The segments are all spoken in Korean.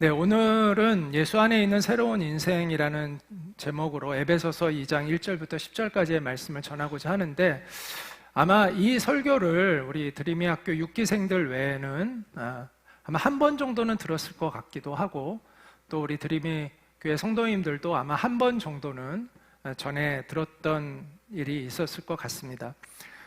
네, 오늘은 예수 안에 있는 새로운 인생이라는 제목으로 에베소서 2장 1절부터 10절까지의 말씀을 전하고자 하는데, 아마 이 설교를 우리 드림이 학교 6기생들 외에는 아마 한 번 정도는 들었을 것 같기도 하고, 또 우리 드림이 교회 성도님들도 아마 한 번 정도는 전에 들었던 일이 있었을 것 같습니다.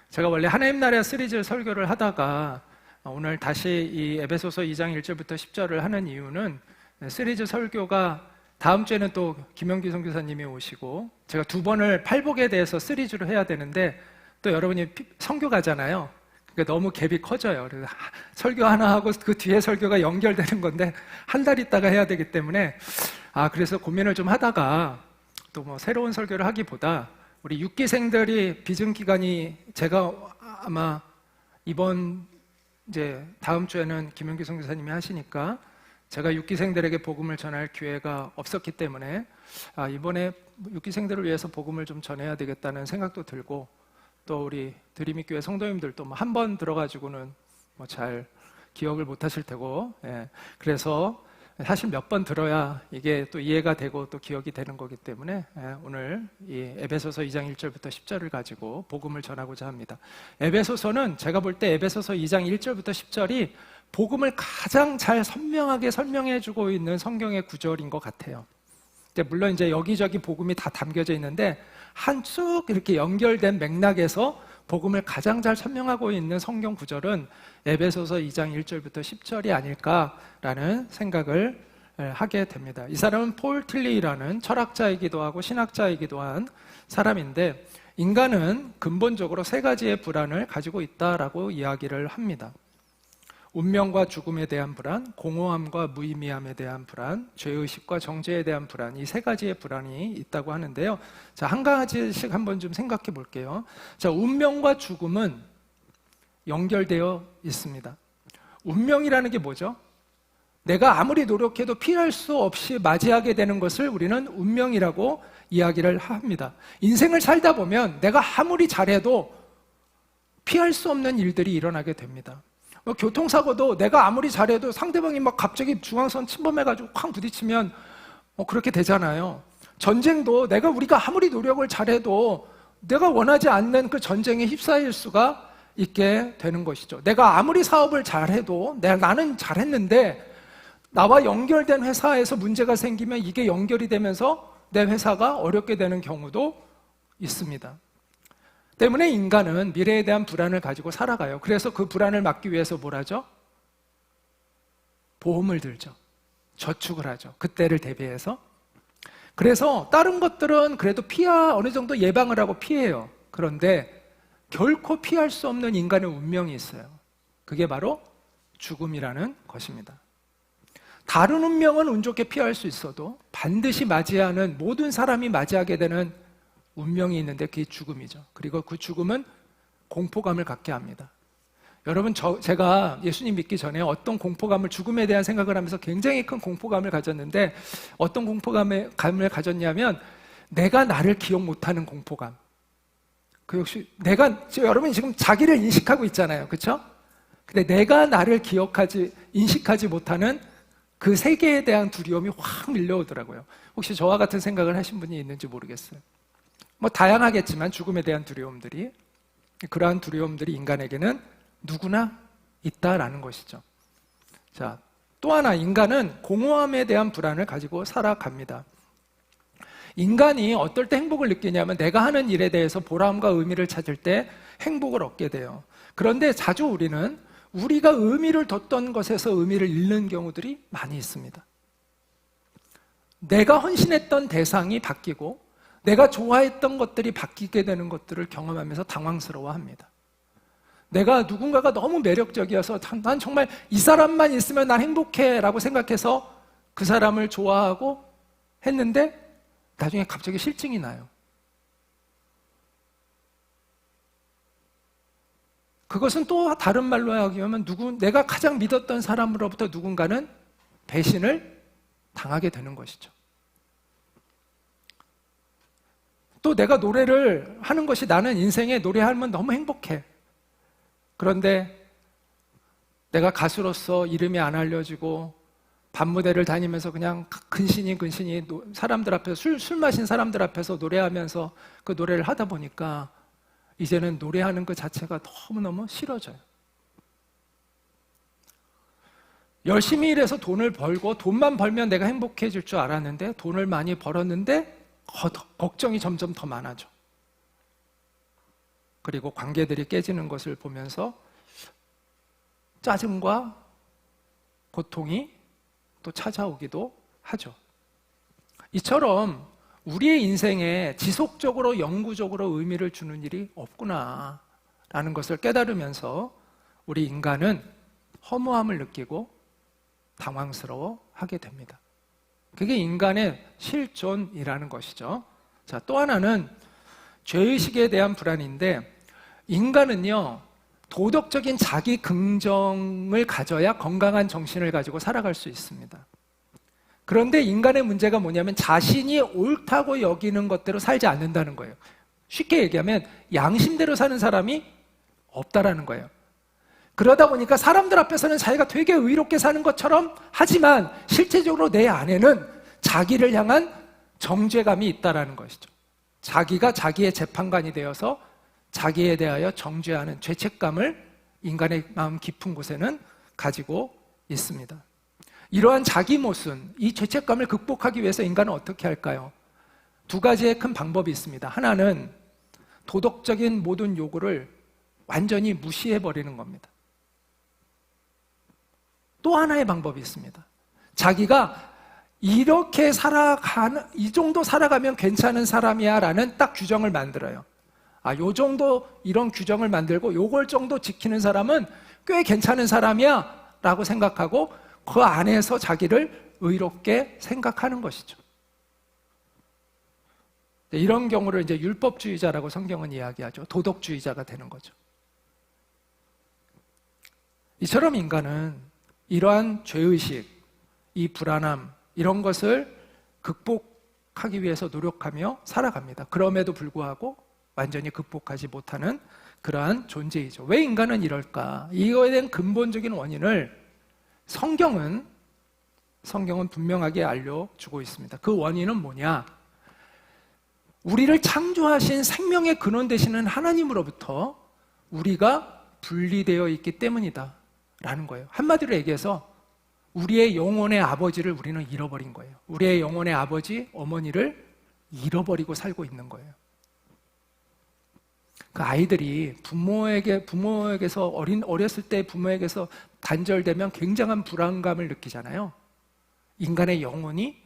제가 원래 하나님 나라 시리즈 설교를 하다가 오늘 다시 이 에베소서 2장 1절부터 10절을 하는 이유는, 시리즈 설교가 다음 주에는 또 김영기 선교사님이 오시고 제가 두 번을 팔복에 대해서 시리즈로 해야 되는데, 또 여러분이 선교가잖아요. 그러니까 너무 갭이 커져요. 그래서 설교 하나 하고 그 뒤에 설교가 연결되는 건데 한 달 있다가 해야 되기 때문에 그래서 고민을 좀 하다가 또 뭐 새로운 설교를 하기보다 우리 6기생들이 비증 기간이, 제가 아마 이번 이제 다음 주에는 김영기 선교사님이 하시니까 제가 6기생들에게 복음을 전할 기회가 없었기 때문에 이번에 6기생들을 위해서 복음을 좀 전해야 되겠다는 생각도 들고, 또 우리 드림이 교회 성도님들도 뭐 한 번 들어가지고는 뭐 잘 기억을 못 하실 테고, 그래서 사실 몇 번 들어야 이게 또 이해가 되고 또 기억이 되는 거기 때문에 오늘 이 에베소서 2장 1절부터 10절을 가지고 복음을 전하고자 합니다. 에베소서는 제가 볼 때 에베소서 2장 1절부터 10절이 복음을 가장 잘 선명하게 설명해주고 있는 성경의 구절인 것 같아요. 물론 이제 여기저기 복음이 다 담겨져 있는데 한 쭉 이렇게 연결된 맥락에서 복음을 가장 잘 설명하고 있는 성경 구절은 에베소서 2장 1절부터 10절이 아닐까라는 생각을 하게 됩니다. 이 사람은 폴 틸리라는 철학자이기도 하고 신학자이기도 한 사람인데, 인간은 근본적으로 세 가지의 불안을 가지고 있다라고 이야기를 합니다. 운명과 죽음에 대한 불안, 공허함과 무의미함에 대한 불안, 죄의식과 정죄에 대한 불안, 이 세 가지의 불안이 있다고 하는데요. 자, 한 가지씩 한번 좀 생각해 볼게요. 자, 운명과 죽음은 연결되어 있습니다. 운명이라는 게 뭐죠? 내가 아무리 노력해도 피할 수 없이 맞이하게 되는 것을 우리는 운명이라고 이야기를 합니다. 인생을 살다 보면 내가 아무리 잘해도 피할 수 없는 일들이 일어나게 됩니다. 교통사고도 내가 아무리 잘해도 상대방이 막 갑자기 중앙선 침범해가지고 쾅 부딪히면 그렇게 되잖아요. 전쟁도 우리가 아무리 노력을 잘해도 내가 원하지 않는 그 전쟁에 휩싸일 수가 있게 되는 것이죠. 내가 아무리 사업을 잘해도 나는 잘했는데 나와 연결된 회사에서 문제가 생기면 이게 연결이 되면서 내 회사가 어렵게 되는 경우도 있습니다. 때문에 인간은 미래에 대한 불안을 가지고 살아가요. 그래서 그 불안을 막기 위해서 뭘 하죠? 보험을 들죠. 저축을 하죠. 그때를 대비해서. 그래서 다른 것들은 그래도 어느 정도 예방을 하고 피해요. 그런데 결코 피할 수 없는 인간의 운명이 있어요. 그게 바로 죽음이라는 것입니다. 다른 운명은 운 좋게 피할 수 있어도 반드시 맞이하는, 모든 사람이 맞이하게 되는 운명이 있는데 그게 죽음이죠. 그리고 그 죽음은 공포감을 갖게 합니다. 여러분, 제가 예수님 믿기 전에 어떤 공포감을, 죽음에 대한 생각을 하면서 굉장히 큰 공포감을 가졌는데, 어떤 공포감을 가졌냐면 내가 나를 기억 못하는 공포감. 그 역시 여러분이 지금 자기를 인식하고 있잖아요. 그렇죠? 근데 내가 나를 인식하지 못하는 그 세계에 대한 두려움이 확 밀려오더라고요. 혹시 저와 같은 생각을 하신 분이 있는지 모르겠어요. 다양하겠지만 죽음에 대한 두려움들이, 그러한 두려움들이 인간에게는 누구나 있다라는 것이죠. 자, 또 하나, 인간은 공허함에 대한 불안을 가지고 살아갑니다. 인간이 어떨 때 행복을 느끼냐면 내가 하는 일에 대해서 보람과 의미를 찾을 때 행복을 얻게 돼요. 그런데 자주 우리가 의미를 뒀던 것에서 의미를 잃는 경우들이 많이 있습니다. 내가 헌신했던 대상이 바뀌고 내가 좋아했던 것들이 바뀌게 되는 것들을 경험하면서 당황스러워합니다. 내가 누군가가 너무 매력적이어서 난 정말 이 사람만 있으면 난 행복해 라고 생각해서 그 사람을 좋아하고 했는데 나중에 갑자기 실증이 나요. 그것은 또 다른 말로 하면 내가 가장 믿었던 사람으로부터 누군가는 배신을 당하게 되는 것이죠. 또 내가 노래를 하는 것이, 나는 인생에 노래하면 너무 행복해. 그런데 내가 가수로서 이름이 안 알려지고 밤무대를 다니면서 그냥 근신이 사람들 앞에서 술 마신 사람들 앞에서 노래하면서 그 노래를 하다 보니까 이제는 노래하는 그 자체가 너무너무 싫어져요. 열심히 일해서 돈을 벌고 돈만 벌면 내가 행복해질 줄 알았는데 돈을 많이 벌었는데 걱정이 점점 더 많아져. 그리고 관계들이 깨지는 것을 보면서 짜증과 고통이 또 찾아오기도 하죠. 이처럼 우리의 인생에 지속적으로 영구적으로 의미를 주는 일이 없구나 라는 것을 깨달으면서 우리 인간은 허무함을 느끼고 당황스러워하게 됩니다. 그게 인간의 실존이라는 것이죠. 자, 또 하나는 죄의식에 대한 불안인데, 인간은요 도덕적인 자기 긍정을 가져야 건강한 정신을 가지고 살아갈 수 있습니다. 그런데 인간의 문제가 뭐냐면 자신이 옳다고 여기는 것대로 살지 않는다는 거예요. 쉽게 얘기하면 양심대로 사는 사람이 없다라는 거예요. 그러다 보니까 사람들 앞에서는 자기가 되게 의롭게 사는 것처럼 하지만 실제적으로 내 안에는 자기를 향한 정죄감이 있다라는 것이죠. 자기가 자기의 재판관이 되어서 자기에 대하여 정죄하는 죄책감을 인간의 마음 깊은 곳에는 가지고 있습니다. 이러한 자기 모순, 이 죄책감을 극복하기 위해서 인간은 어떻게 할까요? 두 가지의 큰 방법이 있습니다. 하나는 도덕적인 모든 요구를 완전히 무시해버리는 겁니다. 또 하나의 방법이 있습니다. 자기가 이렇게 이 정도 살아가면 괜찮은 사람이야 라는 딱 규정을 만들어요. 요 정도 이런 규정을 만들고 요걸 정도 지키는 사람은 꽤 괜찮은 사람이야 라고 생각하고 그 안에서 자기를 의롭게 생각하는 것이죠. 이런 경우를 이제 율법주의자라고 성경은 이야기하죠. 도덕주의자가 되는 거죠. 이처럼 인간은 이러한 죄의식, 이 불안함, 이런 것을 극복하기 위해서 노력하며 살아갑니다. 그럼에도 불구하고 완전히 극복하지 못하는 그러한 존재이죠. 왜 인간은 이럴까? 이거에 대한 근본적인 원인을 성경은 분명하게 알려주고 있습니다. 그 원인은 뭐냐? 우리를 창조하신 생명의 근원 되시는 하나님으로부터 우리가 분리되어 있기 때문이다 라는 거예요. 한마디로 얘기해서 우리의 영혼의 아버지를 우리는 잃어버린 거예요. 우리의 영혼의 아버지, 어머니를 잃어버리고 살고 있는 거예요. 그 아이들이 부모에게서 어렸을 때 부모에게서 단절되면 굉장한 불안감을 느끼잖아요. 인간의 영혼이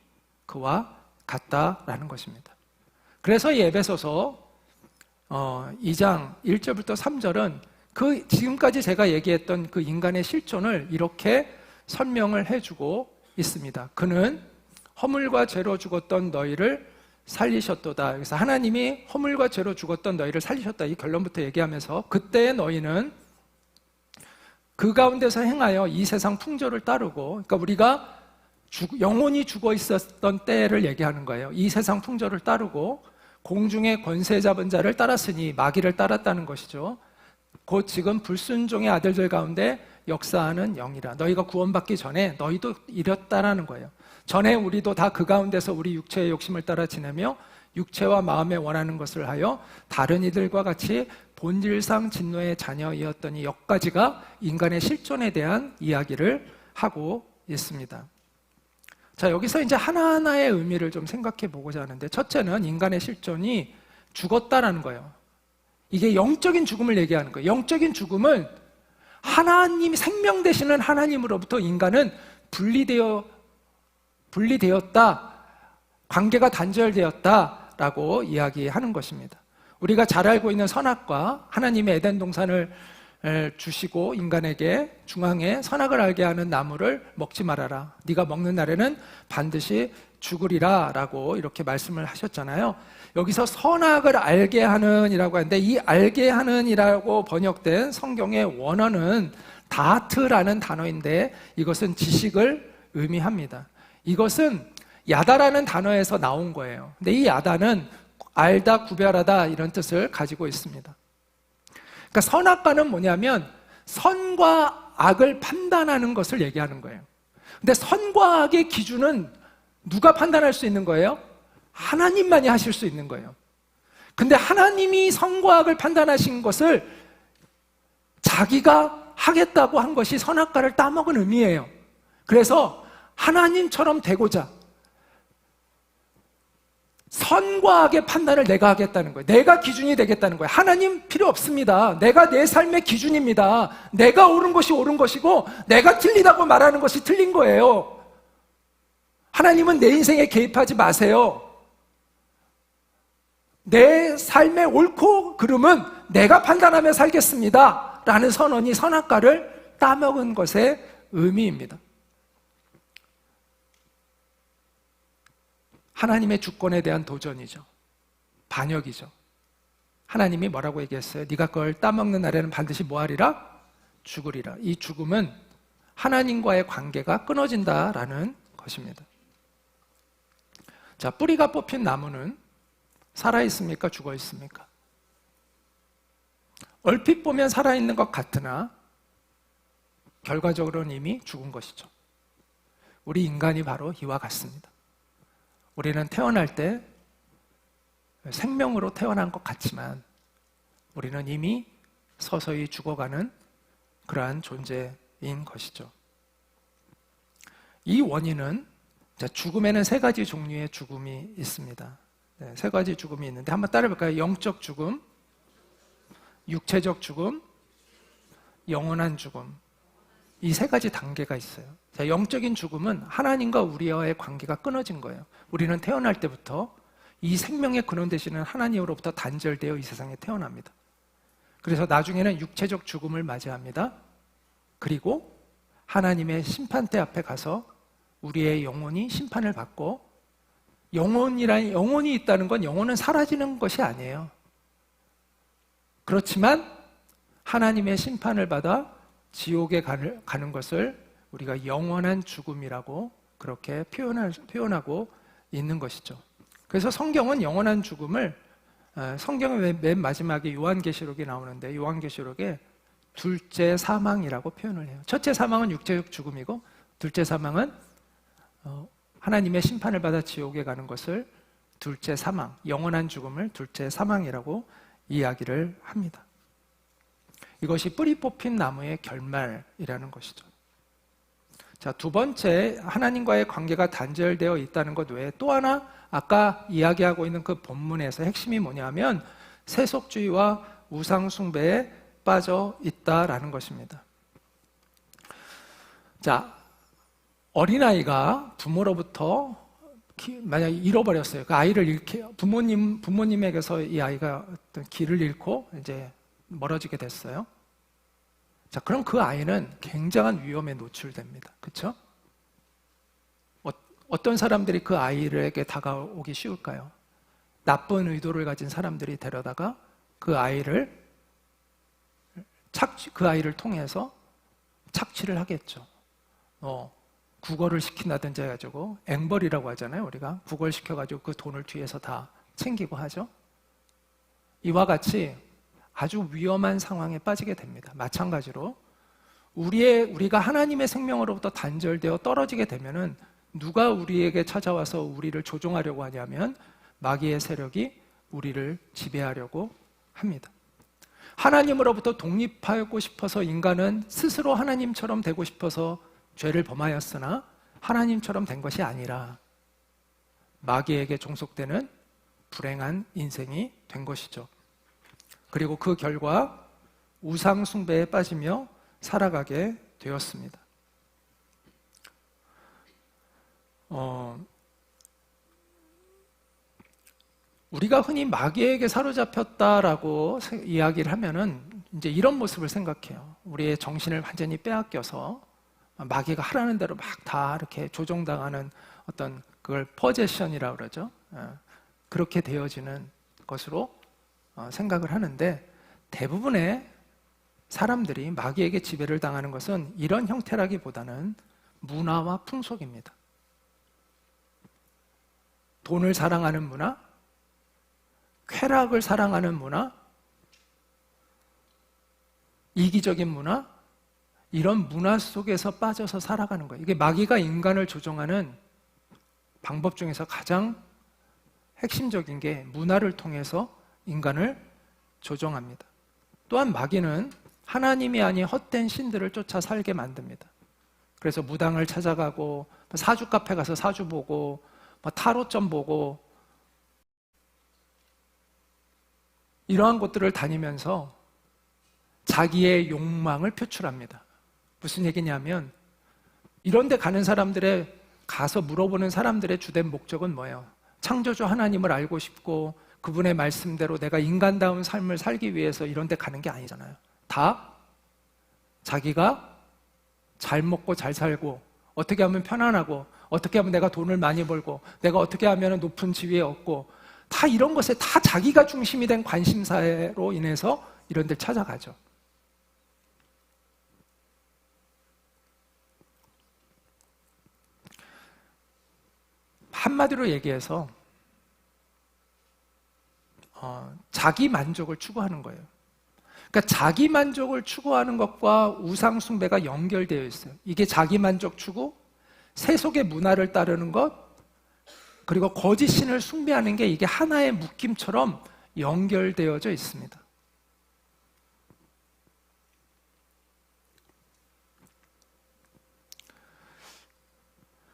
그와 같다라는 것입니다. 그래서 이 에베소서 2장 1절부터 3절은 그 지금까지 제가 얘기했던 그 인간의 실존을 이렇게 설명을 해주고 있습니다. 그는 허물과 죄로 죽었던 너희를 살리셨도다. 그래서 하나님이 허물과 죄로 죽었던 너희를 살리셨다. 이 결론부터 얘기하면서 그때의 너희는 그 가운데서 행하여 이 세상 풍조를 따르고, 그러니까 우리가 영혼이 죽어 있었던 때를 얘기하는 거예요. 이 세상 풍조를 따르고 공중의 권세 잡은 자를 따랐으니 마귀를 따랐다는 것이죠. 곧 지금 불순종의 아들들 가운데 역사하는 영이라. 너희가 구원받기 전에 너희도 이랬다라는 거예요. 전에 우리도 다 그 가운데서 우리 육체의 욕심을 따라 지내며 육체와 마음에 원하는 것을 하여 다른 이들과 같이 본질상 진노의 자녀이었더니 여기까지가 인간의 실존에 대한 이야기를 하고 있습니다. 자, 여기서 이제 하나하나의 의미를 좀 생각해 보고자 하는데, 첫째는 인간의 실존이 죽었다라는 거예요. 이게 영적인 죽음을 얘기하는 거예요. 영적인 죽음은 하나님이 생명 되시는 하나님으로부터 인간은 분리되었다, 관계가 단절되었다라고 이야기하는 것입니다. 우리가 잘 알고 있는 선악과 하나님의 에덴 동산을 주시고 인간에게 중앙에 선악을 알게 하는 나무를 먹지 말아라. 네가 먹는 날에는 반드시 죽으리라 라고 이렇게 말씀을 하셨잖아요. 여기서 선악을 알게 하는 이라고 하는데, 이 알게 하는 이라고 번역된 성경의 원어는 다트라는 단어인데 이것은 지식을 의미합니다. 이것은 야다라는 단어에서 나온 거예요. 근데 이 야다는 알다, 구별하다 이런 뜻을 가지고 있습니다. 그러니까 선악과는 뭐냐면 선과 악을 판단하는 것을 얘기하는 거예요. 근데 선과 악의 기준은 누가 판단할 수 있는 거예요? 하나님만이 하실 수 있는 거예요. 근데 하나님이 선과 악을 판단하신 것을 자기가 하겠다고 한 것이 선악과를 따먹은 의미예요. 그래서 하나님처럼 되고자 선과 악의 판단을 내가 하겠다는 거예요. 내가 기준이 되겠다는 거예요. 하나님 필요 없습니다. 내가 내 삶의 기준입니다. 내가 옳은 것이 옳은 것이고 내가 틀리다고 말하는 것이 틀린 거예요. 하나님은 내 인생에 개입하지 마세요. 내 삶의 옳고 그름은 내가 판단하며 살겠습니다 라는 선언이 선악과를 따먹은 것의 의미입니다. 하나님의 주권에 대한 도전이죠. 반역이죠. 하나님이 뭐라고 얘기했어요? 네가 그걸 따먹는 날에는 반드시 뭐하리라? 죽으리라. 이 죽음은 하나님과의 관계가 끊어진다라는 것입니다. 자, 뿌리가 뽑힌 나무는 살아있습니까? 죽어있습니까? 얼핏 보면 살아있는 것 같으나 결과적으로는 이미 죽은 것이죠. 우리 인간이 바로 이와 같습니다. 우리는 태어날 때 생명으로 태어난 것 같지만 우리는 이미 서서히 죽어가는 그러한 존재인 것이죠. 이 원인은 죽음에는 세 가지 종류의 죽음이 있습니다. 세 가지 죽음이 있는데 한번 따라해볼까요? 영적 죽음, 육체적 죽음, 영원한 죽음. 이 세 가지 단계가 있어요. 자, 영적인 죽음은 하나님과 우리와의 관계가 끊어진 거예요. 우리는 태어날 때부터 이 생명의 근원 되시는 하나님으로부터 단절되어 이 세상에 태어납니다. 그래서 나중에는 육체적 죽음을 맞이합니다. 그리고 하나님의 심판대 앞에 가서 우리의 영혼이 심판을 받고, 영혼이 있다는 건 영혼은 사라지는 것이 아니에요. 그렇지만 하나님의 심판을 받아 지옥에 가는 것을 우리가 영원한 죽음이라고 그렇게 표현하고 있는 것이죠. 그래서 성경은 영원한 죽음을, 성경의 맨 마지막에 요한계시록이 나오는데 요한계시록에 둘째 사망이라고 표현을 해요. 첫째 사망은 육체적 죽음이고 둘째 사망은 하나님의 심판을 받아 지옥에 가는 것을 둘째 사망, 영원한 죽음을 둘째 사망이라고 이야기를 합니다. 이것이 뿌리 뽑힌 나무의 결말이라는 것이죠. 자, 두 번째, 하나님과의 관계가 단절되어 있다는 것 외에 또 하나 아까 이야기하고 있는 그 본문에서 핵심이 뭐냐면 세속주의와 우상숭배에 빠져 있다라는 것입니다. 자, 어린아이가 부모로부터 만약에 잃어버렸어요. 그 아이를 부모님에게서 이 아이가 어떤 길을 잃고 이제 멀어지게 됐어요. 자, 그럼 그 아이는 굉장한 위험에 노출됩니다. 그렇죠? 어떤 사람들이 그 아이에게 다가오기 쉬울까요? 나쁜 의도를 가진 사람들이 데려다가 그 아이를 통해서 착취를 하겠죠. 구걸을 시킨다든지 해가지고 앵벌이라고 하잖아요. 우리가 구걸 시켜가지고 그 돈을 뒤에서 다 챙기고 하죠. 이와 같이 아주 위험한 상황에 빠지게 됩니다. 마찬가지로 우리가 하나님의 생명으로부터 단절되어 떨어지게 되면은 누가 우리에게 찾아와서 우리를 조종하려고 하냐면 마귀의 세력이 우리를 지배하려고 합니다. 하나님으로부터 독립하고 싶어서 인간은 스스로 하나님처럼 되고 싶어서 죄를 범하였으나 하나님처럼 된 것이 아니라 마귀에게 종속되는 불행한 인생이 된 것이죠. 그리고 그 결과 우상 숭배에 빠지며 살아가게 되었습니다. 우리가 흔히 마귀에게 사로잡혔다라고 이야기를 하면은 이제 이런 모습을 생각해요. 우리의 정신을 완전히 빼앗겨서 마귀가 하라는 대로 막 다 이렇게 조종당하는 어떤 그걸 포제션이라고 그러죠. 그렇게 되어지는 것으로 생각을 하는데 대부분의 사람들이 마귀에게 지배를 당하는 것은 이런 형태라기보다는 문화와 풍속입니다. 돈을 사랑하는 문화, 쾌락을 사랑하는 문화, 이기적인 문화, 이런 문화 속에서 빠져서 살아가는 거예요. 이게 마귀가 인간을 조종하는 방법 중에서 가장 핵심적인 게 문화를 통해서 인간을 조종합니다. 또한 마귀는 하나님이 아닌 헛된 신들을 쫓아 살게 만듭니다. 그래서 무당을 찾아가고 사주 카페 가서 사주 보고 타로점 보고 이러한 곳들을 다니면서 자기의 욕망을 표출합니다. 무슨 얘기냐면 이런 데 가는 사람들의 가서 물어보는 사람들의 주된 목적은 뭐예요? 창조주 하나님을 알고 싶고 그분의 말씀대로 내가 인간다운 삶을 살기 위해서 이런 데 가는 게 아니잖아요. 다 자기가 잘 먹고 잘 살고 어떻게 하면 편안하고 어떻게 하면 내가 돈을 많이 벌고 내가 어떻게 하면 높은 지위에 얻고 다 이런 것에 다 자기가 중심이 된 관심사로 인해서 이런 데 찾아가죠. 한마디로 얘기해서 자기 만족을 추구하는 거예요. 그러니까 자기 만족을 추구하는 것과 우상 숭배가 연결되어 있어요. 이게 자기 만족 추구, 세속의 문화를 따르는 것, 그리고 거짓 신을 숭배하는 게 이게 하나의 묶임처럼 연결되어져 있습니다.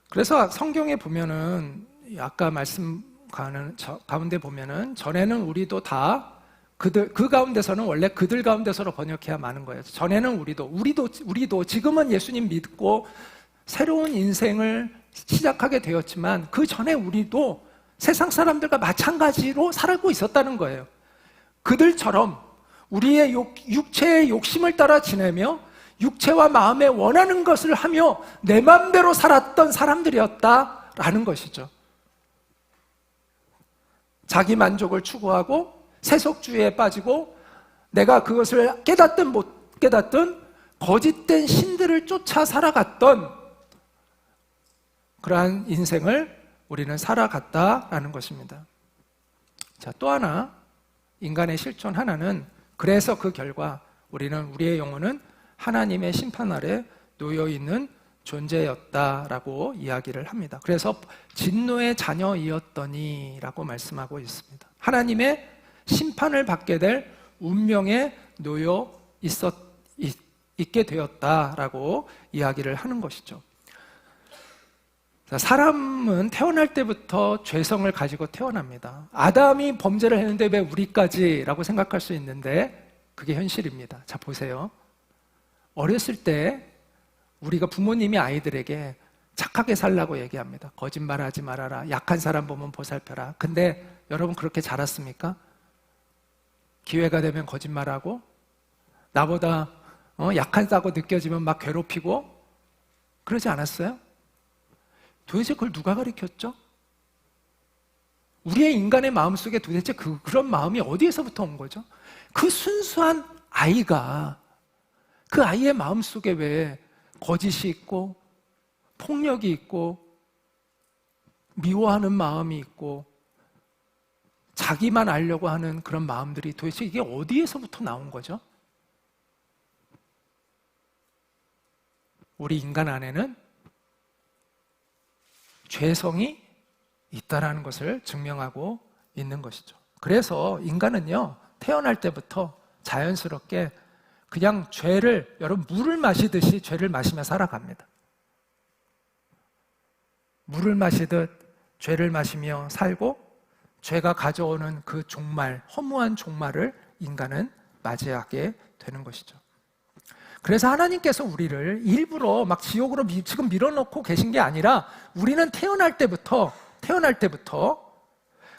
그래서 성경에 보면은 아까 말씀 가운데 보면은 전에는 우리도 다 그 가운데서는 원래 그들 가운데서로 번역해야 많은 거예요. 전에는 우리도 지금은 예수님 믿고 새로운 인생을 시작하게 되었지만 그 전에 우리도 세상 사람들과 마찬가지로 살고 있었다는 거예요. 그들처럼 우리의 육체의 욕심을 따라 지내며 육체와 마음에 원하는 것을 하며 내 마음대로 살았던 사람들이었다라는 것이죠. 자기 만족을 추구하고 세속주의에 빠지고 내가 그것을 깨닫든 못 깨닫든 거짓된 신들을 쫓아 살아갔던 그러한 인생을 우리는 살아갔다라는 것입니다. 자, 또 하나 인간의 실존 하나는 그래서 그 결과 우리의 영혼은 하나님의 심판 아래 놓여있는 존재였다라고 이야기를 합니다. 그래서 진노의 자녀이었더니 라고 말씀하고 있습니다. 하나님의 심판을 받게 될 운명에 놓여 있게 되었다라고 이야기를 하는 것이죠. 사람은 태어날 때부터 죄성을 가지고 태어납니다. 아담이 범죄를 했는데 왜 우리까지라고 생각할 수 있는데 그게 현실입니다. 자, 보세요. 어렸을 때 우리가 부모님이 아이들에게 착하게 살라고 얘기합니다. 거짓말하지 말아라. 약한 사람 보면 보살펴라. 근데 여러분 그렇게 자랐습니까? 기회가 되면 거짓말하고 나보다 약하다고 느껴지면 막 괴롭히고 그러지 않았어요? 도대체 그걸 누가 가르쳤죠? 우리의 인간의 마음속에 도대체 그런 마음이 어디에서부터 온 거죠? 그 순수한 아이가 그 아이의 마음속에 왜 거짓이 있고 폭력이 있고 미워하는 마음이 있고 자기만 알려고 하는 그런 마음들이 도대체 이게 어디에서부터 나온 거죠? 우리 인간 안에는 죄성이 있다라는 것을 증명하고 있는 것이죠. 그래서 인간은요, 태어날 때부터 자연스럽게 그냥 여러분 물을 마시듯이 죄를 마시며 살아갑니다. 물을 마시듯 죄를 마시며 살고 죄가 가져오는 그 허무한 종말을 인간은 맞이하게 되는 것이죠. 그래서 하나님께서 우리를 일부러 막 지옥으로 지금 밀어넣고 계신 게 아니라 우리는 태어날 때부터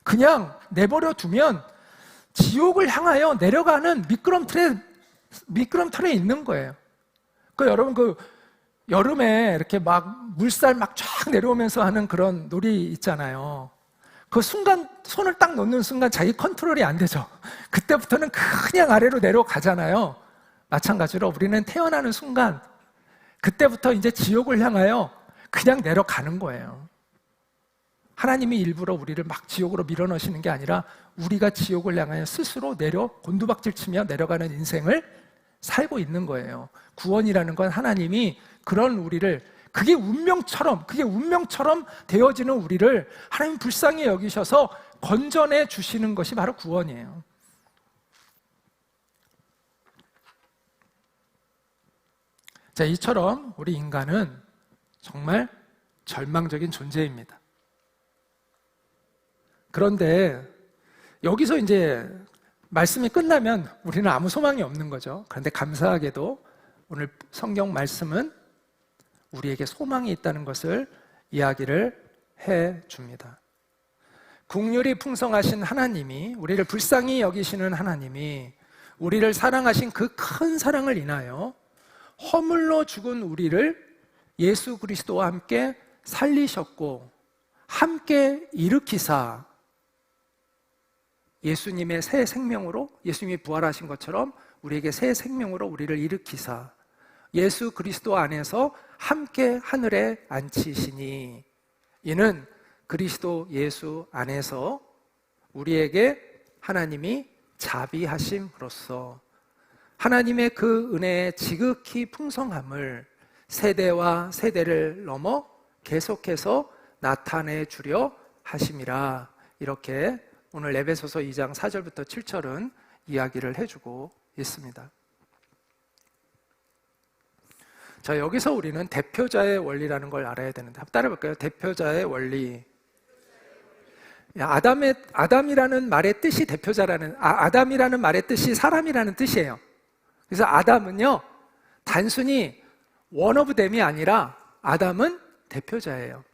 그냥 내버려 두면 지옥을 향하여 내려가는 미끄럼틀에 있는 거예요. 여러분 여름에 이렇게 막 물살 막 쫙 내려오면서 하는 그런 놀이 있잖아요. 그 순간 손을 딱 놓는 순간 자기 컨트롤이 안 되죠. 그때부터는 그냥 아래로 내려가잖아요. 마찬가지로 우리는 태어나는 순간 그때부터 이제 지옥을 향하여 그냥 내려가는 거예요. 하나님이 일부러 우리를 막 지옥으로 밀어넣으시는 게 아니라 우리가 지옥을 향하여 스스로 곤두박질 치며 내려가는 인생을 살고 있는 거예요. 구원이라는 건 하나님이 그런 우리를, 그게 운명처럼 되어지는 우리를 하나님 불쌍히 여기셔서 건져내 주시는 것이 바로 구원이에요. 자, 이처럼 우리 인간은 정말 절망적인 존재입니다. 그런데 여기서 이제 말씀이 끝나면 우리는 아무 소망이 없는 거죠. 그런데 감사하게도 오늘 성경 말씀은 우리에게 소망이 있다는 것을 이야기를 해 줍니다. 긍휼이 풍성하신 하나님이, 우리를 불쌍히 여기시는 하나님이 우리를 사랑하신 그 큰 사랑을 인하여 허물로 죽은 우리를 예수 그리스도와 함께 살리셨고 함께 일으키사 예수님의 새 생명으로, 예수님이 부활하신 것처럼 우리에게 새 생명으로 우리를 일으키사 예수 그리스도 안에서 함께 하늘에 앉히시니, 이는 그리스도 예수 안에서 우리에게 하나님이 자비하심으로써 하나님의 그 은혜의 지극히 풍성함을 세대와 세대를 넘어 계속해서 나타내 주려 하심이라. 이렇게 오늘 에베소서 2장 4절부터 7절은 이야기를 해주고 있습니다. 자, 여기서 우리는 대표자의 원리라는 걸 알아야 되는데, 한번 따라해볼까요? 대표자의 원리. 아담이라는 말의 뜻이 대표자라는, 아담이라는 말의 뜻이 사람이라는 뜻이에요. 그래서 아담은요, 단순히 원 오브 댐이 아니라 아담은 대표자예요.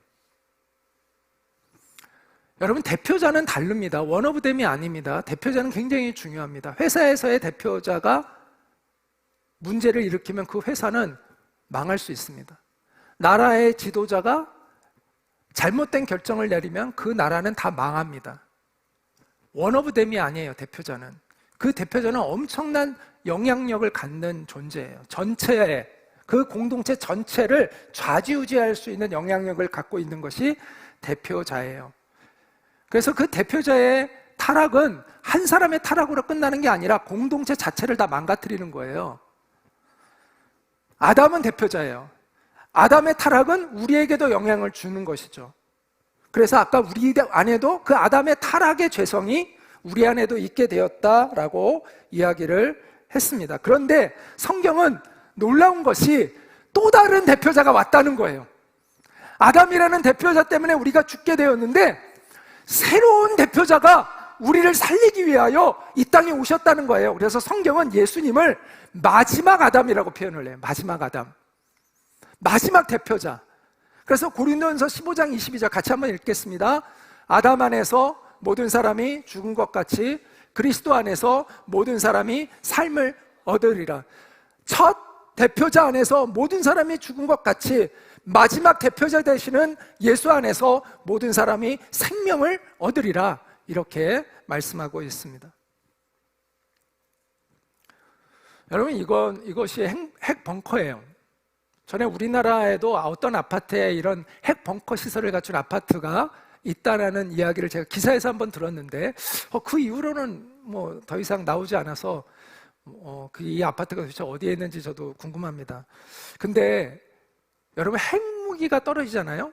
여러분, 대표자는 다릅니다. 원 오브 댐이 아닙니다. 대표자는 굉장히 중요합니다. 회사에서의 대표자가 문제를 일으키면 그 회사는 망할 수 있습니다. 나라의 지도자가 잘못된 결정을 내리면 그 나라는 다 망합니다. 원 오브 댐이 아니에요, 대표자는. 그 대표자는 엄청난 영향력을 갖는 존재예요. 전체의, 그 공동체 전체를 좌지우지할 수 있는 영향력을 갖고 있는 것이 대표자예요. 그래서 그 대표자의 타락은 한 사람의 타락으로 끝나는 게 아니라 공동체 자체를 다 망가뜨리는 거예요. 아담은 대표자예요. 아담의 타락은 우리에게도 영향을 주는 것이죠. 그래서 아까 우리 안에도 그 아담의 타락의 죄성이 우리 안에도 있게 되었다라고 이야기를 했습니다. 그런데 성경은 놀라운 것이 또 다른 대표자가 왔다는 거예요. 아담이라는 대표자 때문에 우리가 죽게 되었는데 새로운 대표자가 우리를 살리기 위하여 이 땅에 오셨다는 거예요. 그래서 성경은 예수님을 마지막 아담이라고 표현을 해요. 마지막 아담, 마지막 대표자. 그래서 고린도전서 15장 22절 같이 한번 읽겠습니다. 아담 안에서 모든 사람이 죽은 것 같이 그리스도 안에서 모든 사람이 삶을 얻으리라. 첫 대표자 안에서 모든 사람이 죽은 것 같이 마지막 대표자 되시는 예수 안에서 모든 사람이 생명을 얻으리라. 이렇게 말씀하고 있습니다. 여러분, 이것이 핵 벙커예요. 전에 우리나라에도 어떤 아파트에 이런 핵 벙커 시설을 갖춘 아파트가 있다라는 이야기를 제가 기사에서 한번 들었는데, 그 이후로는 뭐 더 이상 나오지 않아서 이 아파트가 도대체 어디에 있는지 저도 궁금합니다. 근데 여러분, 핵무기가 떨어지잖아요?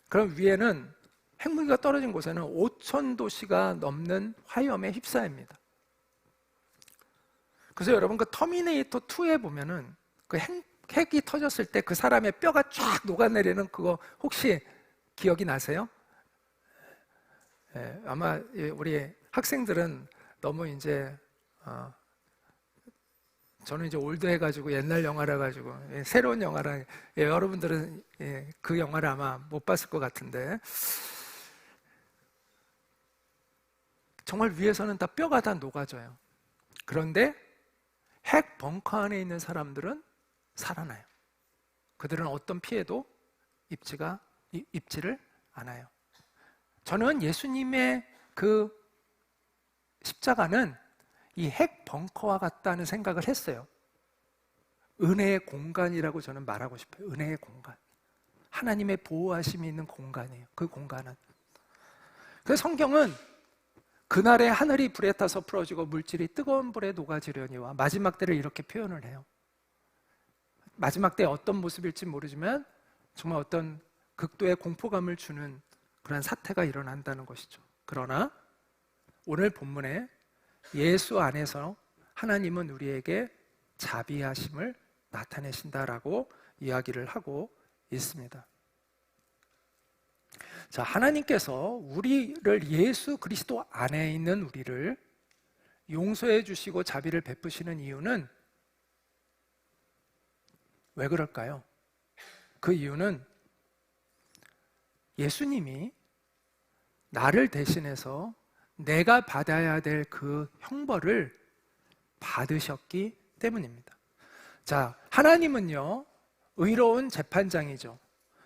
그럼 위에는, 핵무기가 떨어진 곳에는 5,000도씨가 넘는 화염에 휩싸입니다. 그래서 여러분, 그 터미네이터 2에 보면은 그 핵이 터졌을 때 그 사람의 뼈가 쫙 녹아내리는 그거 혹시 기억이 나세요? 예, 아마 우리 학생들은 너무 이제 저는 이제 올드해가지고 옛날 영화라 가지고 새로운 영화라, 여러분들은 그 영화를 아마 못 봤을 것 같은데, 정말 위에서는 다 뼈가 다 녹아져요. 그런데 핵 벙커 안에 있는 사람들은 살아나요. 그들은 어떤 피해도 입지를 않아요. 저는 예수님의 그 십자가는 이 핵 벙커와 같다는 생각을 했어요. 은혜의 공간이라고 저는 말하고 싶어요. 은혜의 공간. 하나님의 보호하심이 있는 공간이에요. 그 공간은. 그래서 성경은 그날에 하늘이 불에 타서 풀어지고 물질이 뜨거운 불에 녹아지려니와 마지막 때를 이렇게 표현을 해요. 마지막 때 어떤 모습일지 모르지만 정말 어떤 극도의 공포감을 주는 그런 사태가 일어난다는 것이죠. 그러나 오늘 본문에 예수 안에서 하나님은 우리에게 자비하심을 나타내신다라고 이야기를 하고 있습니다. 자, 하나님께서 우리를 예수 그리스도 안에 있는 우리를 용서해 주시고 자비를 베푸시는 이유는 왜 그럴까요? 그 이유는 예수님이 나를 대신해서 내가 받아야 될 그 형벌을 받으셨기 때문입니다. 자, 하나님은요, 의로운 재판장이죠.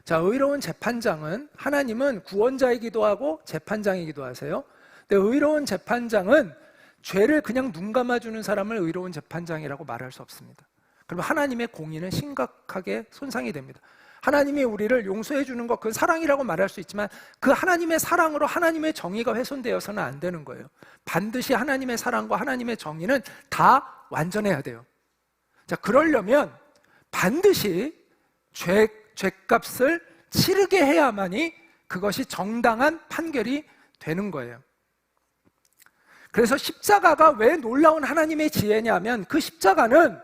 자, 의로운 재판장은, 하나님은 구원자이기도 하고 재판장이기도 하세요. 근데 의로운 재판장은 죄를 그냥 눈 감아주는 사람을 의로운 재판장이라고 말할 수 없습니다. 그럼 하나님의 공의는 심각하게 손상이 됩니다. 하나님이 우리를 용서해 주는 것, 그건 사랑이라고 말할 수 있지만 그 하나님의 사랑으로 하나님의 정의가 훼손되어서는 안 되는 거예요. 반드시 하나님의 사랑과 하나님의 정의는 다 완전해야 돼요. 자, 그러려면 반드시 죄값을 치르게 해야만이 그것이 정당한 판결이 되는 거예요. 그래서 십자가가 왜 놀라운 하나님의 지혜냐면 그 십자가는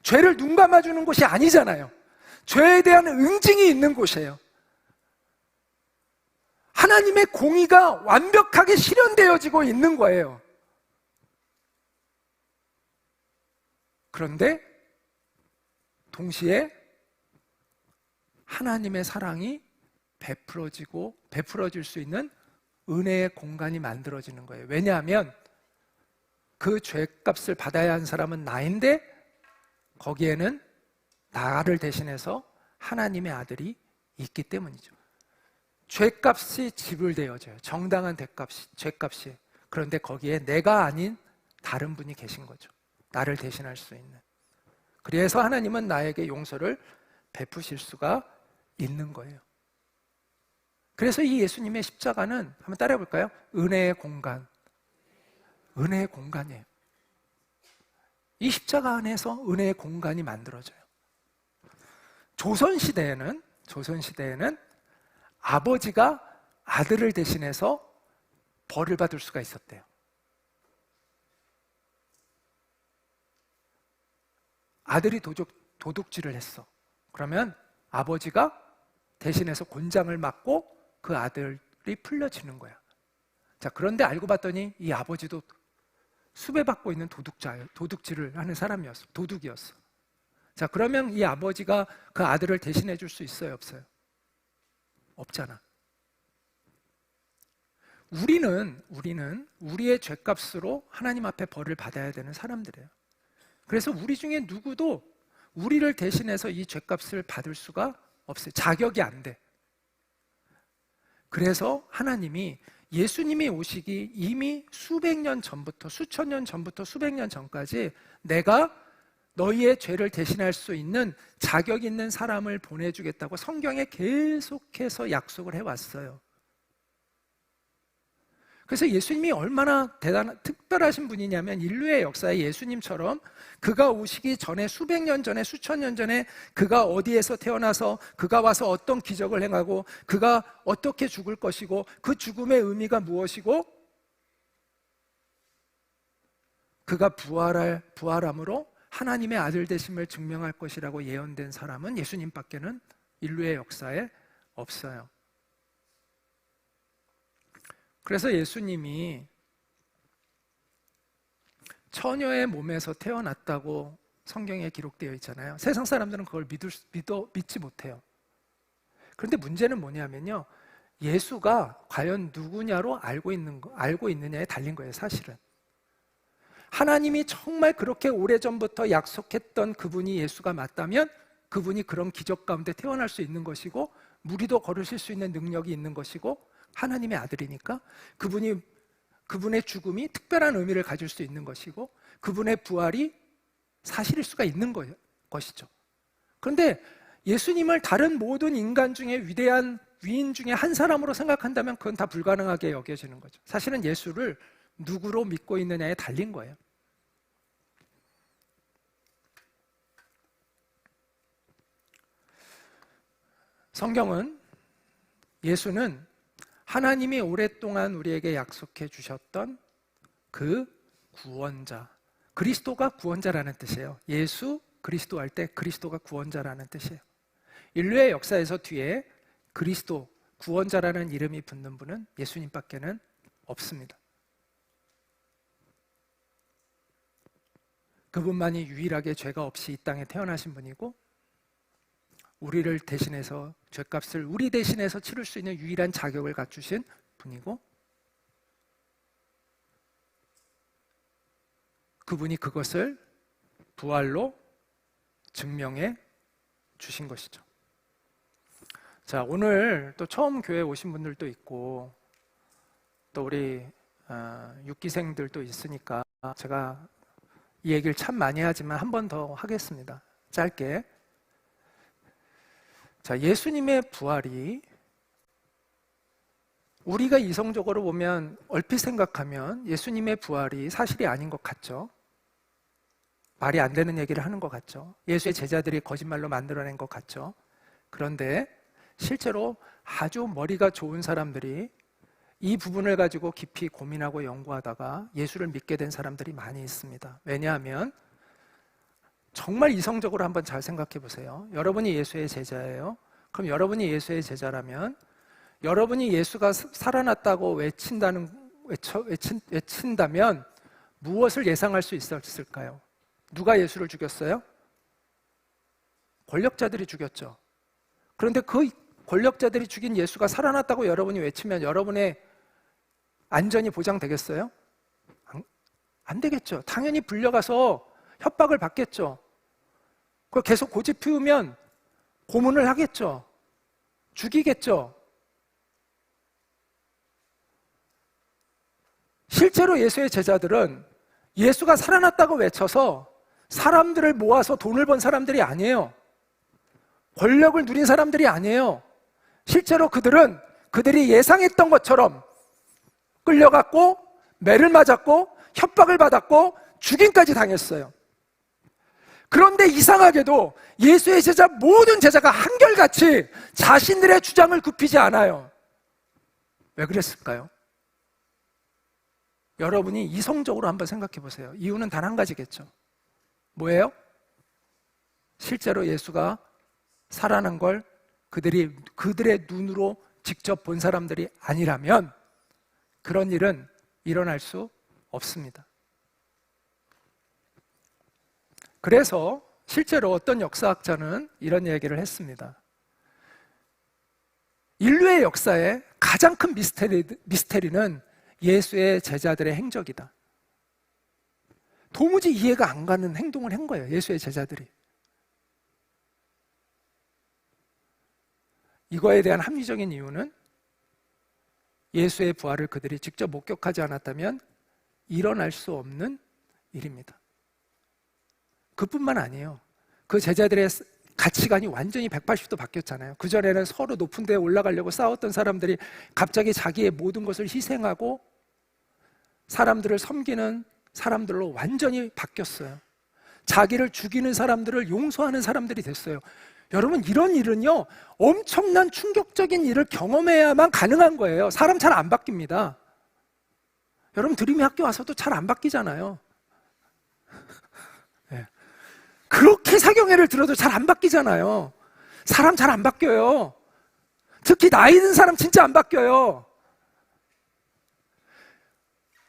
죄를 눈 감아주는 곳이 아니잖아요. 죄에 대한 응징이 있는 곳이에요. 하나님의 공의가 완벽하게 실현되어지고 있는 거예요. 그런데 동시에 하나님의 사랑이 베풀어질 수 있는 은혜의 공간이 만들어지는 거예요. 왜냐하면 그 죄값을 받아야 하는 사람은 나인데 거기에는 나를 대신해서 하나님의 아들이 있기 때문이죠. 죄값이 지불되어져요. 정당한 죄값이. 그런데 거기에 내가 아닌 다른 분이 계신 거죠. 나를 대신할 수 있는. 그래서 하나님은 나에게 용서를 베푸실 수가 있는 거예요. 그래서 이 예수님의 십자가는 한번 따라해 볼까요? 은혜의 공간. 은혜의 공간이에요. 이 십자가 안에서 은혜의 공간이 만들어져요. 조선시대에는 아버지가 아들을 대신해서 벌을 받을 수가 있었대요. 아들이 도둑질을 했어. 그러면 아버지가 대신해서 곤장을 맞고 그 아들이 풀려지는 거야. 자, 그런데 알고 봤더니 이 아버지도 수배받고 있는 도둑질을 하는 사람이었어. 도둑이었어. 자, 그러면 이 아버지가 그 아들을 대신해 줄 수 있어요, 없어요? 없잖아. 우리는 우리의 죄값으로 하나님 앞에 벌을 받아야 되는 사람들이에요. 그래서 우리 중에 누구도 우리를 대신해서 이 죄값을 받을 수가 없어요. 자격이 안 돼. 그래서 하나님이 예수님이 오시기 이미 수백 년 전부터, 수천 년 전부터 수백 년 전까지 내가 너희의 죄를 대신할 수 있는 자격 있는 사람을 보내주겠다고 성경에 계속해서 약속을 해왔어요. 그래서 예수님이 얼마나 특별하신 분이냐면 인류의 역사에 예수님처럼 그가 오시기 전에 수백 년 전에 수천 년 전에 그가 어디에서 태어나서 그가 와서 어떤 기적을 행하고 그가 어떻게 죽을 것이고 그 죽음의 의미가 무엇이고 그가 부활함으로 하나님의 아들 되심을 증명할 것이라고 예언된 사람은 예수님밖에는 인류의 역사에 없어요. 그래서 예수님이 처녀의 몸에서 태어났다고 성경에 기록되어 있잖아요. 세상 사람들은 그걸 믿지 못해요. 그런데 문제는 뭐냐면요, 예수가 과연 누구냐로 알고 있느냐에 달린 거예요, 사실은. 하나님이 정말 그렇게 오래전부터 약속했던 그분이 예수가 맞다면 그분이 그런 기적 가운데 태어날 수 있는 것이고 무리도 걸으실 수 있는 능력이 있는 것이고 하나님의 아들이니까 그분의 죽음이 특별한 의미를 가질 수 있는 것이고 그분의 부활이 사실일 수가 있는 것이죠. 그런데 예수님을 다른 모든 인간 중에 위대한 위인 중에 한 사람으로 생각한다면 그건 다 불가능하게 여겨지는 거죠. 사실은 예수를 누구로 믿고 있느냐에 달린 거예요. 성경은 예수는 하나님이 오랫동안 우리에게 약속해 주셨던 그 구원자, 그리스도가 구원자라는 뜻이에요. 예수 그리스도 할 때 그리스도가 구원자라는 뜻이에요. 인류의 역사에서 뒤에 그리스도 구원자라는 이름이 붙는 분은 예수님밖에는 없습니다. 그분만이 유일하게 죄가 없이 이 땅에 태어나신 분이고, 우리를 대신해서 죄값을 우리 대신해서 치를 수 있는 유일한 자격을 갖추신 분이고, 그분이 그것을 부활로 증명해 주신 것이죠. 자, 오늘 또 처음 교회 오신 분들도 있고 또 우리 6기생들도 있으니까 제가 이 얘기를 참 많이 하지만 한 번 더 하겠습니다. 짧게. 자, 예수님의 부활이 우리가 이성적으로 보면 얼핏 생각하면 예수님의 부활이 사실이 아닌 것 같죠. 말이 안 되는 얘기를 하는 것 같죠. 예수의 제자들이 거짓말로 만들어낸 것 같죠. 그런데 실제로 아주 머리가 좋은 사람들이 이 부분을 가지고 깊이 고민하고 연구하다가 예수를 믿게 된 사람들이 많이 있습니다. 왜냐하면 정말 이성적으로 한번 잘 생각해 보세요. 여러분이 예수의 제자예요. 그럼 여러분이 예수의 제자라면 여러분이 예수가 살아났다고 외친다면 무엇을 예상할 수 있었을까요? 누가 예수를 죽였어요? 권력자들이 죽였죠. 그런데 그 권력자들이 죽인 예수가 살아났다고 여러분이 외치면 여러분의 안전이 보장되겠어요? 안 되겠죠. 당연히 불려가서 협박을 받겠죠. 그걸 계속 고집 피우면 고문을 하겠죠. 죽이겠죠. 실제로 예수의 제자들은 예수가 살아났다고 외쳐서 사람들을 모아서 돈을 번 사람들이 아니에요. 권력을 누린 사람들이 아니에요. 실제로 그들은 그들이 예상했던 것처럼 끌려갔고 매를 맞았고 협박을 받았고 죽임까지 당했어요. 그런데 이상하게도 예수의 제자 모든 제자가 한결같이 자신들의 주장을 굽히지 않아요. 왜 그랬을까요? 여러분이 이성적으로 한번 생각해 보세요. 이유는 단 한 가지겠죠. 뭐예요? 실제로 예수가 살아난 걸 그들의 눈으로 직접 본 사람들이 아니라면 그런 일은 일어날 수 없습니다. 그래서 실제로 어떤 역사학자는 이런 얘기를 했습니다. 인류의 역사에 가장 큰 미스테리는 예수의 제자들의 행적이다. 도무지 이해가 안 가는 행동을 한 거예요, 예수의 제자들이. 이거에 대한 합리적인 이유는 예수의 부활을 그들이 직접 목격하지 않았다면 일어날 수 없는 일입니다. 그뿐만 아니에요. 그 제자들의 가치관이 완전히 180도 바뀌었잖아요. 그전에는 서로 높은 데에 올라가려고 싸웠던 사람들이 갑자기 자기의 모든 것을 희생하고 사람들을 섬기는 사람들로 완전히 바뀌었어요. 자기를 죽이는 사람들을 용서하는 사람들이 됐어요. 여러분, 이런 일은요, 엄청난 충격적인 일을 경험해야만 가능한 거예요. 사람 잘 안 바뀝니다. 여러분, 드림의 학교 와서도 잘 안 바뀌잖아요. 네. 그렇게 사경회를 들어도 잘 안 바뀌잖아요. 사람 잘 안 바뀌어요. 특히 나이 든 사람 진짜 안 바뀌어요.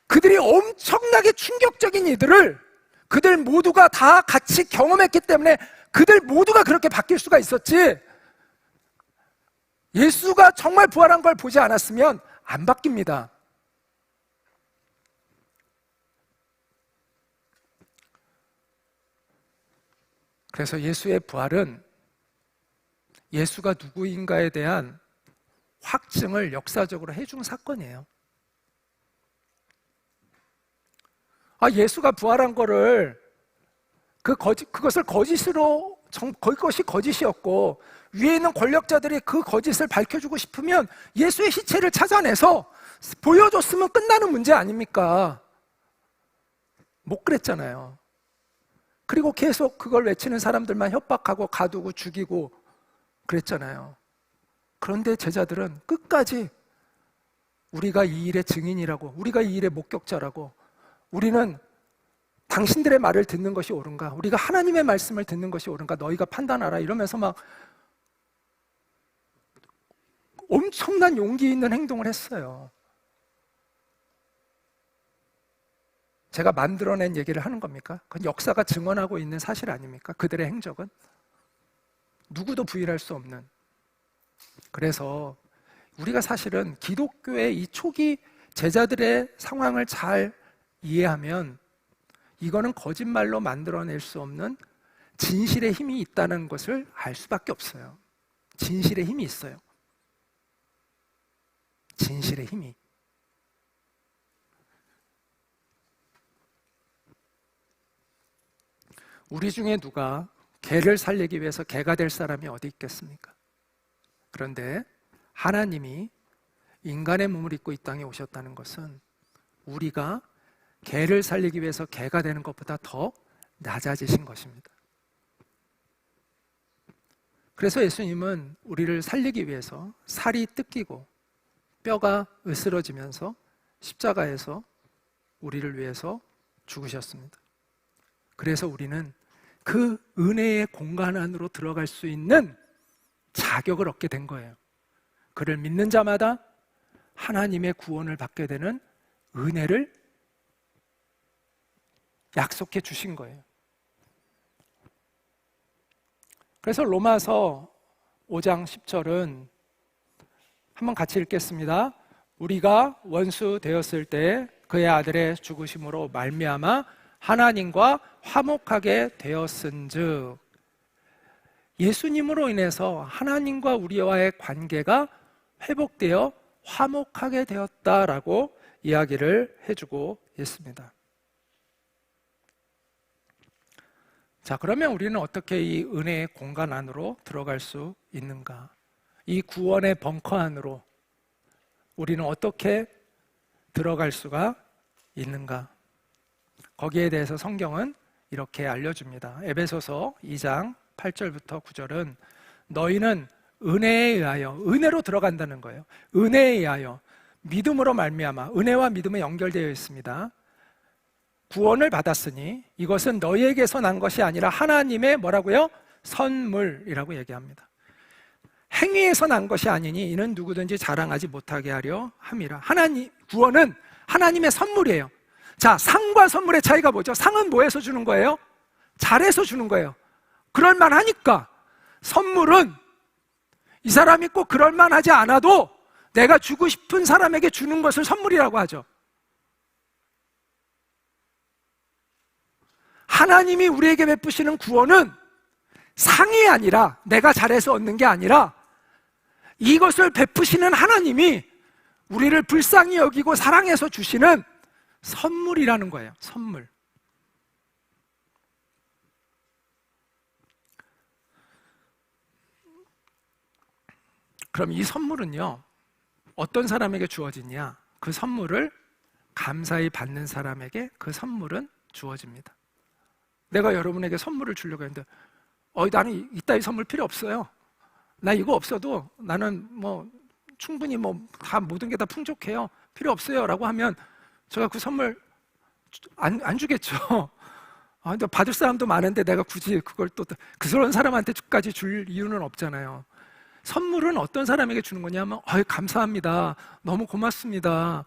그들이 엄청나게 충격적인 일들을 그들 모두가 다 같이 경험했기 때문에 그들 모두가 그렇게 바뀔 수가 있었지, 예수가 정말 부활한 걸 보지 않았으면 안 바뀝니다. 그래서 예수의 부활은 예수가 누구인가에 대한 확증을 역사적으로 해준 사건이에요. 예수가 부활한 거를 그것을 거짓으로 그것이 거짓이었고 위에 있는 권력자들이 그 거짓을 밝혀주고 싶으면 예수의 시체를 찾아내서 보여줬으면 끝나는 문제 아닙니까? 못 그랬잖아요. 그리고 계속 그걸 외치는 사람들만 협박하고 가두고 죽이고 그랬잖아요. 그런데 제자들은 끝까지 우리가 이 일의 증인이라고, 우리가 이 일의 목격자라고, 우리는 당신들의 말을 듣는 것이 옳은가, 우리가 하나님의 말씀을 듣는 것이 옳은가 너희가 판단하라 이러면서 막 엄청난 용기 있는 행동을 했어요. 제가 만들어낸 얘기를 하는 겁니까? 그건 역사가 증언하고 있는 사실 아닙니까? 그들의 행적은 누구도 부인할 수 없는. 그래서 우리가 사실은 기독교의 이 초기 제자들의 상황을 잘 이해하면 이거는 거짓말로 만들어낼 수 없는 진실의 힘이 있다는 것을 알 수밖에 없어요. 진실의 힘이 있어요. 진실의 힘이. 우리 중에 누가 개를 살리기 위해서 개가 될 사람이 어디 있겠습니까? 그런데 하나님이 인간의 몸을 입고 이 땅에 오셨다는 것은 우리가 개를 살리기 위해서 개가 되는 것보다 더 낮아지신 것입니다. 그래서 예수님은 우리를 살리기 위해서 살이 뜯기고 뼈가 으스러지면서 십자가에서 우리를 위해서 죽으셨습니다. 그래서 우리는 그 은혜의 공간 안으로 들어갈 수 있는 자격을 얻게 된 거예요. 그를 믿는 자마다 하나님의 구원을 받게 되는 은혜를 약속해 주신 거예요. 그래서 로마서 5장 10절은 한번 같이 읽겠습니다. 우리가 원수 되었을 때 그의 아들의 죽으심으로 말미암아 하나님과 화목하게 되었은즉, 예수님으로 인해서 하나님과 우리와의 관계가 회복되어 화목하게 되었다라고 이야기를 해주고 있습니다. 자, 그러면 우리는 어떻게 이 은혜의 공간 안으로 들어갈 수 있는가? 이 구원의 벙커 안으로 우리는 어떻게 들어갈 수가 있는가? 거기에 대해서 성경은 이렇게 알려줍니다. 에베소서 2장 8절부터 9절은 너희는 은혜에 의하여, 은혜로 들어간다는 거예요. 은혜에 의하여 믿음으로 말미암아, 은혜와 믿음에 연결되어 있습니다. 구원을 받았으니 이것은 너희에게서 난 것이 아니라 하나님의 뭐라고요? 선물이라고 얘기합니다. 행위에서 난 것이 아니니 이는 누구든지 자랑하지 못하게 하려 함이라. 구원은 하나님의 선물이에요. 자, 상과 선물의 차이가 뭐죠? 상은 뭐에서 주는 거예요? 잘해서 주는 거예요. 그럴만하니까. 선물은 이 사람이 꼭 그럴만하지 않아도 내가 주고 싶은 사람에게 주는 것을 선물이라고 하죠. 하나님이 우리에게 베푸시는 구원은 상이 아니라, 내가 잘해서 얻는 게 아니라, 이것을 베푸시는 하나님이 우리를 불쌍히 여기고 사랑해서 주시는 선물이라는 거예요. 선물. 그럼 이 선물은요, 어떤 사람에게 주어지냐? 그 선물을 감사히 받는 사람에게 그 선물은 주어집니다. 내가 여러분에게 선물을 주려고 했는데 나는 이따위 선물 필요 없어요. 나 이거 없어도 나는 충분히 다 모든 게 다 풍족해요. 필요 없어요 라고 하면 제가 그 선물 안 주겠죠. 근데 받을 사람도 많은데 내가 굳이 그걸 또 그런 사람한테까지 줄 이유는 없잖아요. 선물은 어떤 사람에게 주는 거냐면 감사합니다, 너무 고맙습니다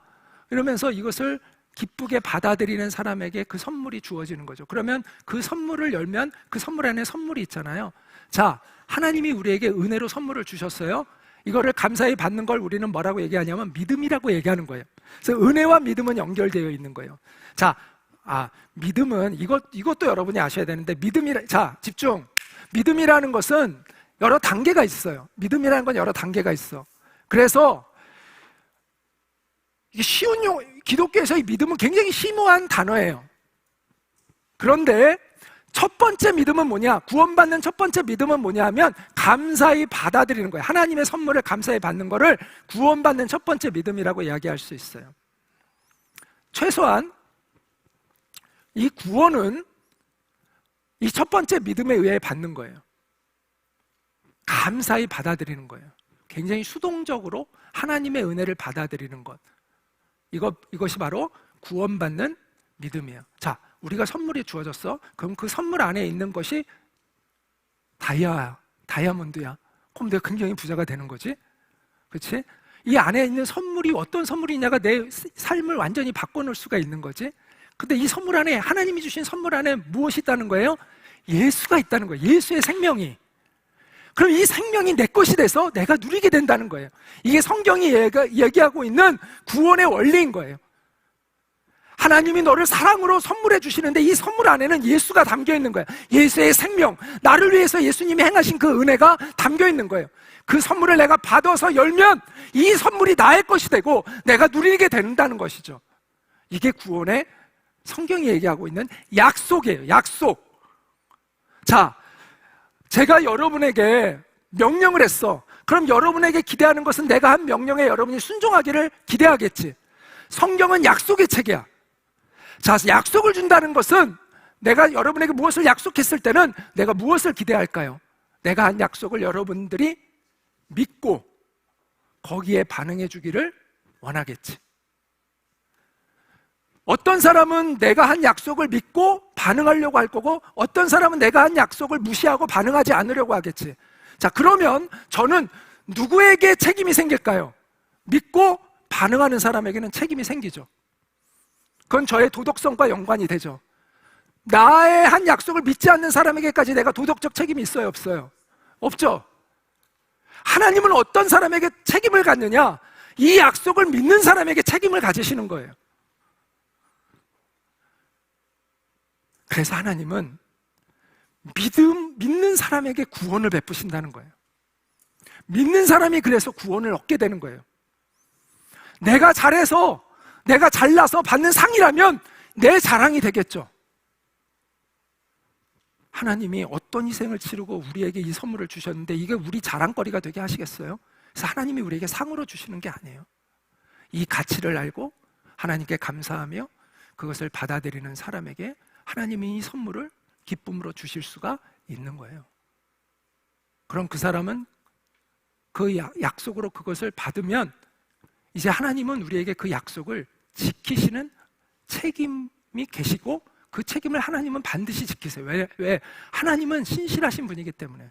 이러면서 이것을 기쁘게 받아들이는 사람에게 그 선물이 주어지는 거죠. 그러면 그 선물을 열면 그 선물 안에 선물이 있잖아요. 자, 하나님이 우리에게 은혜로 선물을 주셨어요. 이거를 감사히 받는 걸 우리는 뭐라고 얘기하냐면 믿음이라고 얘기하는 거예요. 그래서 은혜와 믿음은 연결되어 있는 거예요. 자, 믿음은 이것도 여러분이 아셔야 되는데, 자, 집중. 믿음이라는 것은 여러 단계가 있어요. 믿음이라는 건 여러 단계가 있어. 그래서 이게 기독교에서 이 믿음은 굉장히 심오한 단어예요. 그런데 첫 번째 믿음은 뭐냐? 구원받는 첫 번째 믿음은 뭐냐 하면 감사히 받아들이는 거예요. 하나님의 선물을 감사히 받는 거를 구원받는 첫 번째 믿음이라고 이야기할 수 있어요. 최소한 이 구원은 이 첫 번째 믿음에 의해 받는 거예요. 감사히 받아들이는 거예요. 굉장히 수동적으로 하나님의 은혜를 받아들이는 것. 이것이 바로 구원받는 믿음이에요. 자, 우리가 선물이 주어졌어. 그럼 그 선물 안에 있는 것이 다이아몬드야. 그럼 내가 굉장히 부자가 되는 거지. 그렇지? 이 안에 있는 선물이 어떤 선물이냐가 내 삶을 완전히 바꿔놓을 수가 있는 거지. 근데 이 선물 안에, 하나님이 주신 선물 안에 무엇이 있다는 거예요? 예수가 있다는 거예요. 예수의 생명이. 그럼 이 생명이 내 것이 돼서 내가 누리게 된다는 거예요. 이게 성경이 얘기하고 있는 구원의 원리인 거예요. 하나님이 너를 사랑으로 선물해 주시는데 이 선물 안에는 예수가 담겨 있는 거예요. 예수의 생명, 나를 위해서 예수님이 행하신 그 은혜가 담겨 있는 거예요. 그 선물을 내가 받아서 열면 이 선물이 나의 것이 되고 내가 누리게 된다는 것이죠. 이게 구원의 성경이 얘기하고 있는 약속이에요. 약속. 자, 제가 여러분에게 명령을 했어. 그럼 여러분에게 기대하는 것은 내가 한 명령에 여러분이 순종하기를 기대하겠지. 성경은 약속의 책이야. 자, 약속을 준다는 것은 내가 여러분에게 무엇을 약속했을 때는 내가 무엇을 기대할까요? 내가 한 약속을 여러분들이 믿고 거기에 반응해 주기를 원하겠지. 어떤 사람은 내가 한 약속을 믿고 반응하려고 할 거고 어떤 사람은 내가 한 약속을 무시하고 반응하지 않으려고 하겠지. 자, 그러면 저는 누구에게 책임이 생길까요? 믿고 반응하는 사람에게는 책임이 생기죠. 그건 저의 도덕성과 연관이 되죠. 나의 한 약속을 믿지 않는 사람에게까지 내가 도덕적 책임이 있어요, 없어요? 없죠. 하나님은 어떤 사람에게 책임을 갖느냐? 이 약속을 믿는 사람에게 책임을 가지시는 거예요. 그래서 하나님은 믿는 사람에게 구원을 베푸신다는 거예요. 믿는 사람이 그래서 구원을 얻게 되는 거예요. 내가 잘해서, 내가 잘나서 받는 상이라면 내 자랑이 되겠죠. 하나님이 어떤 희생을 치르고 우리에게 이 선물을 주셨는데 이게 우리 자랑거리가 되게 하시겠어요? 그래서 하나님이 우리에게 상으로 주시는 게 아니에요. 이 가치를 알고 하나님께 감사하며 그것을 받아들이는 사람에게 하나님이 이 선물을 기쁨으로 주실 수가 있는 거예요. 그럼 그 사람은 그 약속으로 그것을 받으면 이제 하나님은 우리에게 그 약속을 지키시는 책임이 계시고 그 책임을 하나님은 반드시 지키세요. 왜? 하나님은 신실하신 분이기 때문에.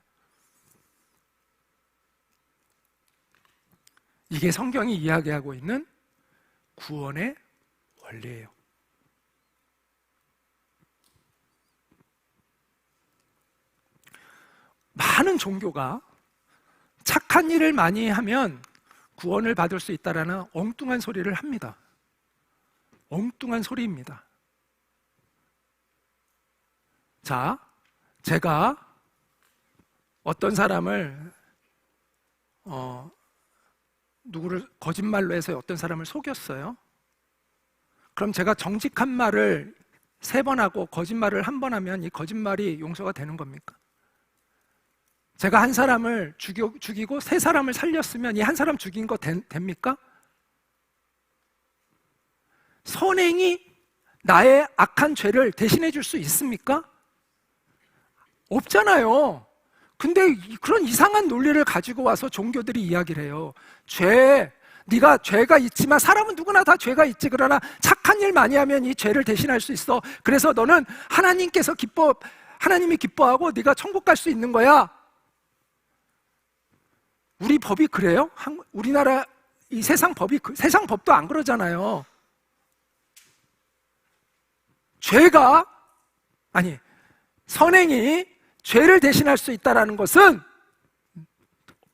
이게 성경이 이야기하고 있는 구원의 원리예요. 많은 종교가 착한 일을 많이 하면 구원을 받을 수 있다라는 엉뚱한 소리를 합니다. 엉뚱한 소리입니다. 자, 제가 어떤 사람을 누구를 거짓말로 해서 어떤 사람을 속였어요. 그럼 제가 정직한 말을 3번 하고 거짓말을 1번 하면 이 거짓말이 용서가 되는 겁니까? 제가 한 사람을 죽이고 3사람을 살렸으면 이 한 사람 죽인 거 됩니까? 선행이 나의 악한 죄를 대신해 줄 수 있습니까? 없잖아요. 근데 그런 이상한 논리를 가지고 와서 종교들이 이야기를 해요. 네가 죄가 있지만 사람은 누구나 다 죄가 있지. 그러나 착한 일 많이 하면 이 죄를 대신할 수 있어. 그래서 너는 하나님이 기뻐하고 네가 천국 갈 수 있는 거야. 우리 법이 그래요? 우리나라 이 세상 법도 안 그러잖아요. 선행이 죄를 대신할 수 있다는 것은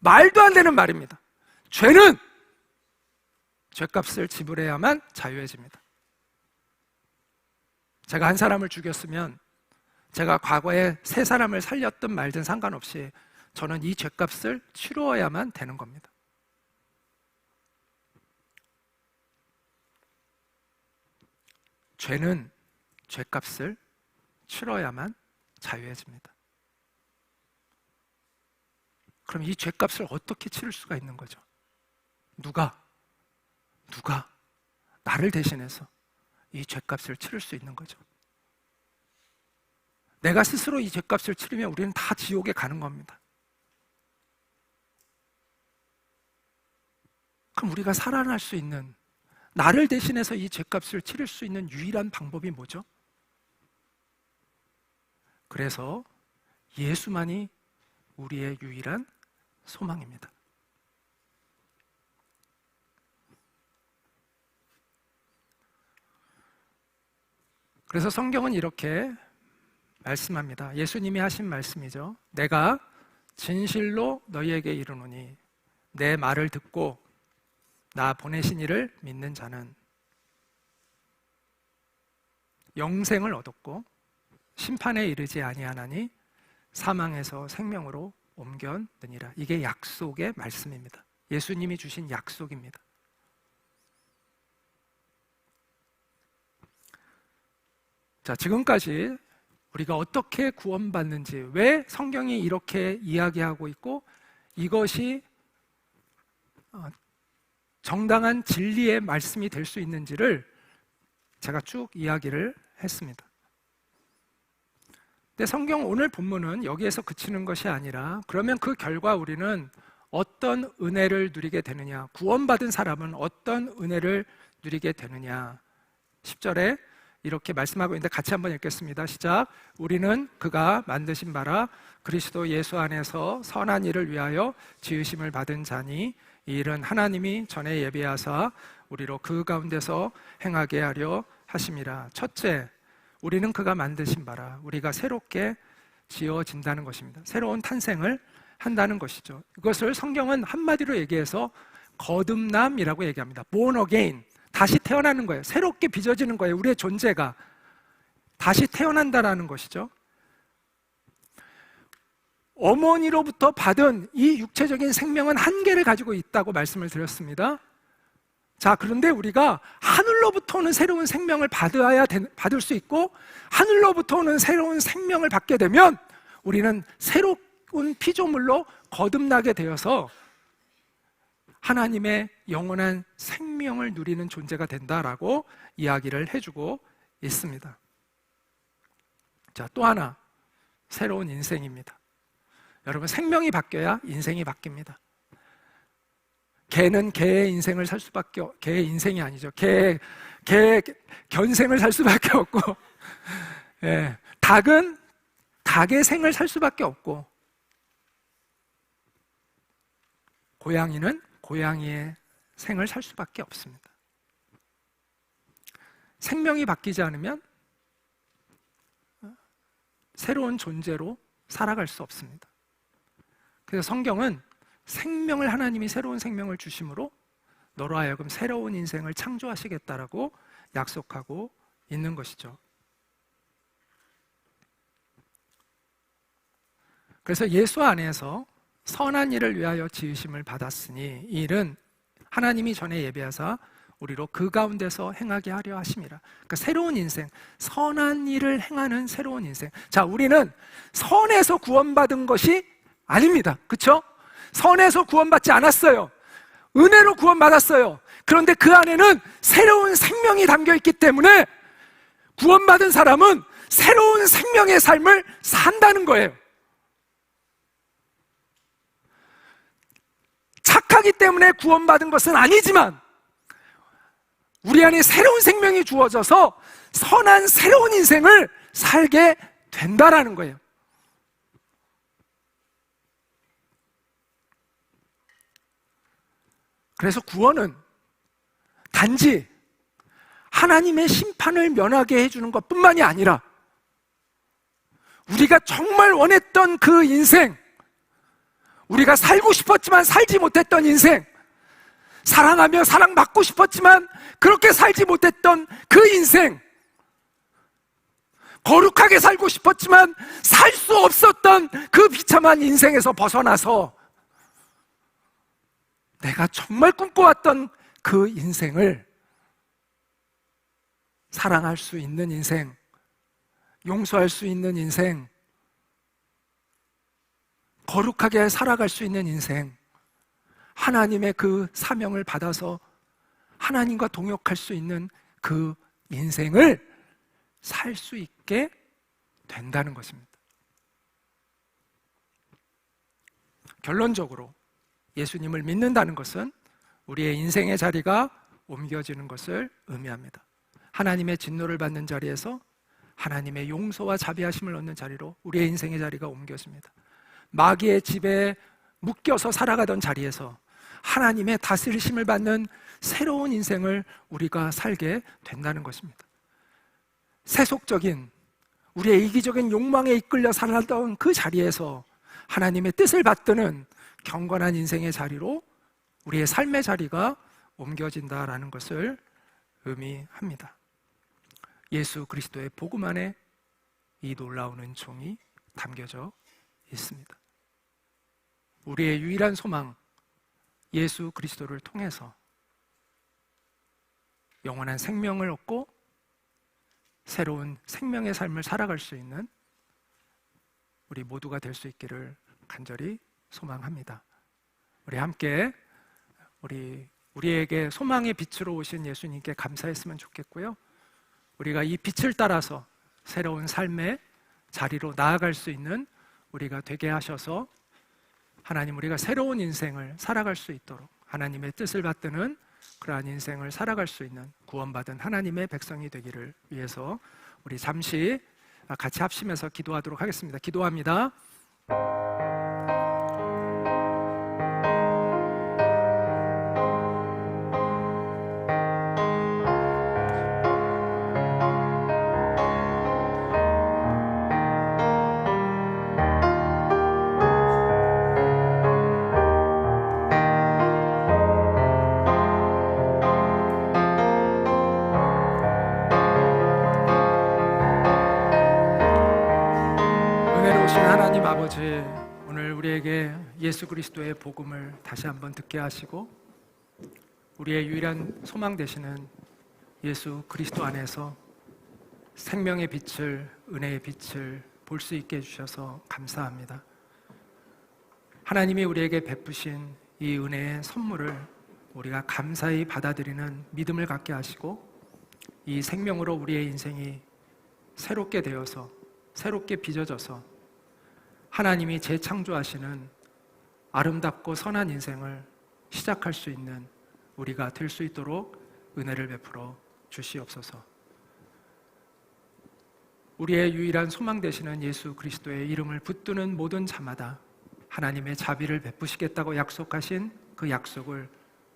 말도 안 되는 말입니다. 죄는 죄값을 지불해야만 자유해집니다. 제가 한 사람을 죽였으면 제가 과거에 3사람을 살렸든 말든 상관없이 저는 이 죄값을 치루어야만 되는 겁니다. 죄는 죄값을 치러야만 자유해집니다. 그럼 이 죄값을 어떻게 치를 수가 있는 거죠? 누가 나를 대신해서 이 죄값을 치를 수 있는 거죠. 내가 스스로 이 죄값을 치르면 우리는 다 지옥에 가는 겁니다. 그럼 우리가 살아날 수 있는, 나를 대신해서 이 죄값을 치를 수 있는 유일한 방법이 뭐죠? 그래서 예수만이 우리의 유일한 소망입니다. 그래서 성경은 이렇게 말씀합니다. 예수님이 하신 말씀이죠. 내가 진실로 너희에게 이르노니 내 말을 듣고 나 보내신 이를 믿는 자는 영생을 얻었고 심판에 이르지 아니하나니 사망에서 생명으로 옮겼느니라. 이게 약속의 말씀입니다. 예수님이 주신 약속입니다. 자, 지금까지 우리가 어떻게 구원받는지, 왜 성경이 이렇게 이야기하고 있고 이것이 정당한 진리의 말씀이 될 수 있는지를 제가 쭉 이야기를 했습니다. 근데 성경 오늘 본문은 여기에서 그치는 것이 아니라, 그러면 그 결과 우리는 어떤 은혜를 누리게 되느냐, 구원받은 사람은 어떤 은혜를 누리게 되느냐. 10절에 이렇게 말씀하고 있는데 같이 한번 읽겠습니다. 시작. 우리는 그가 만드신 바라 그리스도 예수 안에서 선한 일을 위하여 지으심을 받은 자니 이 일은 하나님이 전에 예비하사 우리로 그 가운데서 행하게 하려 하심이라. 첫째, 우리는 그가 만드신 바라, 우리가 새롭게 지어진다는 것입니다. 새로운 탄생을 한다는 것이죠. 이것을 성경은 한마디로 얘기해서 거듭남이라고 얘기합니다. born again, 다시 태어나는 거예요. 새롭게 빚어지는 거예요. 우리의 존재가 다시 태어난다는 것이죠. 어머니로부터 받은 이 육체적인 생명은 한계를 가지고 있다고 말씀을 드렸습니다. 자, 그런데 우리가 하늘로부터 오는 새로운 생명을 받을 수 있고, 하늘로부터 오는 새로운 생명을 받게 되면 우리는 새로운 피조물로 거듭나게 되어서 하나님의 영원한 생명을 누리는 존재가 된다라고 이야기를 해주고 있습니다. 자, 또 하나, 새로운 인생입니다. 여러분, 생명이 바뀌어야 인생이 바뀝니다. 개는 개의 인생을 살 수밖에, 개의 인생이 아니죠. 개 견생을 살 수밖에 없고, 예, 닭은 닭의 생을 살 수밖에 없고, 고양이는 고양이의 생을 살 수밖에 없습니다. 생명이 바뀌지 않으면 새로운 존재로 살아갈 수 없습니다. 그래서 성경은 생명을, 하나님이 새로운 생명을 주심으로 너로 하여금 새로운 인생을 창조하시겠다라고 약속하고 있는 것이죠. 그래서 예수 안에서 선한 일을 위하여 지으심을 받았으니 이 일은 하나님이 전에 예비하사 우리로 그 가운데서 행하게 하려 하심이라. 그러니까 새로운 인생, 선한 일을 행하는 새로운 인생. 자, 우리는 선에서 구원받은 것이 아닙니다. 그렇죠? 선에서 구원받지 않았어요. 은혜로 구원받았어요. 그런데 그 안에는 새로운 생명이 담겨있기 때문에 구원받은 사람은 새로운 생명의 삶을 산다는 거예요. 착하기 때문에 구원받은 것은 아니지만 우리 안에 새로운 생명이 주어져서 선한 새로운 인생을 살게 된다라는 거예요. 그래서 구원은 단지 하나님의 심판을 면하게 해주는 것뿐만이 아니라 우리가 정말 원했던 그 인생, 우리가 살고 싶었지만 살지 못했던 인생, 사랑하며 사랑받고 싶었지만 그렇게 살지 못했던 그 인생, 거룩하게 살고 싶었지만 살 수 없었던 그 비참한 인생에서 벗어나서 내가 정말 꿈꿔왔던 그 인생을 사랑할 수 있는 인생, 용서할 수 있는 인생, 거룩하게 살아갈 수 있는 인생, 하나님의 그 사명을 받아서 하나님과 동역할 수 있는 그 인생을 살 수 있게 된다는 것입니다. 결론적으로 예수님을 믿는다는 것은 우리의 인생의 자리가 옮겨지는 것을 의미합니다. 하나님의 진노를 받는 자리에서 하나님의 용서와 자비하심을 얻는 자리로 우리의 인생의 자리가 옮겨집니다. 마귀의 집에 묶여서 살아가던 자리에서 하나님의 다스리심을 받는 새로운 인생을 우리가 살게 된다는 것입니다. 세속적인 우리의 이기적인 욕망에 이끌려 살았던 그 자리에서 하나님의 뜻을 받드는 경건한 인생의 자리로 우리의 삶의 자리가 옮겨진다라는 것을 의미합니다. 예수 그리스도의 복음 안에 이 놀라운 은총이 담겨져 있습니다. 우리의 유일한 소망, 예수 그리스도를 통해서 영원한 생명을 얻고 새로운 생명의 삶을 살아갈 수 있는 우리 모두가 될 수 있기를 간절히 소망합니다. 우리 함께 우리에게 소망의 빛으로 오신 예수님께 감사했으면 좋겠고요. 우리가 이 빛을 따라서 새로운 삶의 자리로 나아갈 수 있는 우리가 되게 하셔서 하나님, 우리가 새로운 인생을 살아갈 수 있도록 하나님의 뜻을 받드는 그러한 인생을 살아갈 수 있는 구원받은 하나님의 백성이 되기를 위해서 우리 잠시 같이 합심해서 기도하도록 하겠습니다. 기도합니다. 하나님 아버지, 오늘 우리에게 예수 그리스도의 복음을 다시 한번 듣게 하시고 우리의 유일한 소망 되시는 예수 그리스도 안에서 생명의 빛을, 은혜의 빛을 볼 수 있게 해주셔서 감사합니다. 하나님이 우리에게 베푸신 이 은혜의 선물을 우리가 감사히 받아들이는 믿음을 갖게 하시고 이 생명으로 우리의 인생이 새롭게 되어서 새롭게 빚어져서 하나님이 재창조하시는 아름답고 선한 인생을 시작할 수 있는 우리가 될 수 있도록 은혜를 베풀어 주시옵소서. 우리의 유일한 소망 되시는 예수 그리스도의 이름을 붙드는 모든 자마다 하나님의 자비를 베푸시겠다고 약속하신 그 약속을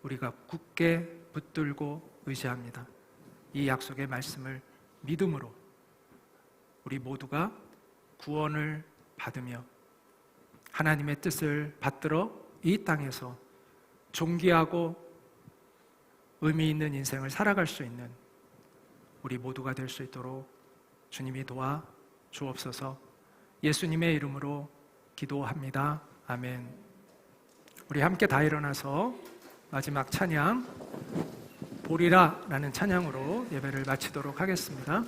우리가 굳게 붙들고 의지합니다. 이 약속의 말씀을 믿음으로 우리 모두가 구원을 받으며 하나님의 뜻을 받들어 이 땅에서 존귀하고 의미 있는 인생을 살아갈 수 있는 우리 모두가 될 수 있도록 주님이 도와 주옵소서. 예수님의 이름으로 기도합니다. 아멘. 우리 함께 다 일어나서 마지막 찬양 보리라 라는 찬양으로 예배를 마치도록 하겠습니다.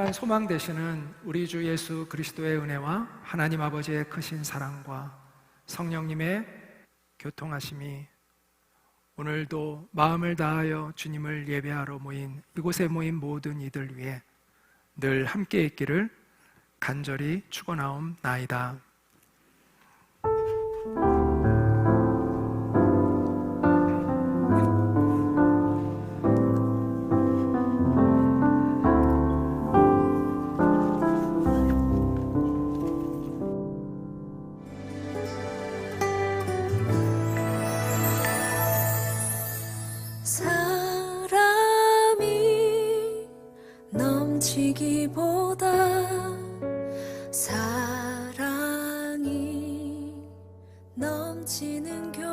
영원한 소망 되시는 우리 주 예수 그리스도의 은혜와 하나님 아버지의 크신 사랑과 성령님의 교통하심이 오늘도 마음을 다하여 주님을 예배하러 모인 이곳에 모인 모든 이들 위해 늘 함께 있기를 간절히 축원하옵나이다. 사람이 넘치기보다 사랑이 넘치는 교회